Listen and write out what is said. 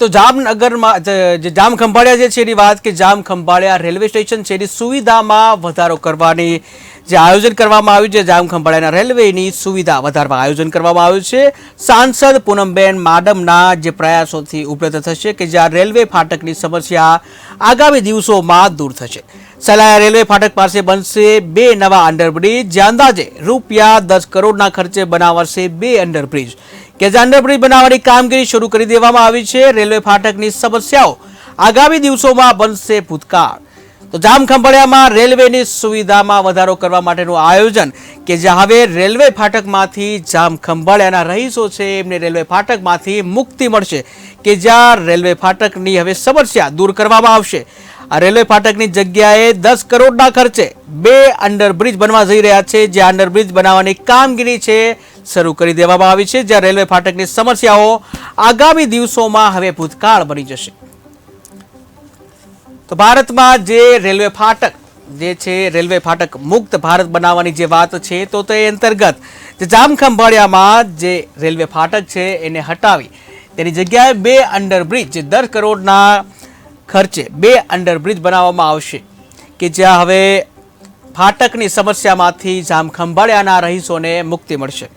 તો જામનગરમાં જે જામ ખંભાળિયા જે છે એની વાત કે જામ ખંભાળિયા રેલવે સ્ટેશન છે એની સુવિધામાં વધારો કરવાની જે આયોજન કરવામાં આવ્યું છે, જામ ખંભાળિયાના રેલવેની સુવિધા વધારવા આયોજન કરવામાં આવ્યું છે. સાંસદ પૂનમબેન માડમના જે પ્રયાસોથી ઉપલબ્ધ થશે કે જ્યાં રેલવે ફાટકની સમસ્યા આગામી દિવસોમાં દૂર થશે. સલાયા રેલવે ફાટક પાસે બનશે 2 નવા અંડરબ્રિજ, જે અંદાજે રૂપિયા 10 કરોડના ખર્ચે બનાવાશે 2 અંડરબ્રિજ કે જે અંડરબ્રિજ બનાવવાની કામગીરી શરૂ કરી દેવામાં આવી છે. રેલવે ફાટકની સમસ્યાઓ આગામી દિવસોમાં બનશે ભૂતકાળ. તો જામ ખંભાળિયામાં રેલવેની સુવિધામાં વધારો કરવા માટેનું આયોજન કે જ્યાં હવે રેલવે ફાટકમાંથી જામ ખંભાળિયાના રહીશો છે એમને રેલવે ફાટકમાંથી મુક્તિ મળશે કે જ્યાં રેલવે ફાટકની હવે સમસ્યા દૂર કરવામાં આવશે. આ રેલવે ફાટકની જગ્યાએ 10 કરોડના ખર્ચે 2 અંડરબ્રિજ બનવા જઈ રહ્યા છે. જે અંડરબ્રિજ બનાવવાની કામગીરી છે શરૂ કરી દેવામાં આવી છે, જ્યાં રેલવે ફાટકની સમસ્યાઓ આગામી દિવસોમાં હવે ભૂતકાળ બની જશે. તો ભારતમાં જે રેલવે ફાટક જે છે રેલવે ફાટક મુક્ત ભારત બનાવવાની જે વાત છે તો તે અંતર્ગત જે જામ ખંભાળિયામાં જે રેલવે ફાટક છે એને હટાવી તેની જગ્યાએ 2 અંડરબ્રિજ જે 10 કરોડના ખર્ચે 2 અંડરબ્રિજ બનાવવામાં આવશે કે જ્યાં હવે ફાટકની સમસ્યામાંથી જામ ખંભાળિયાના રહીશોને મુક્તિ મળશે.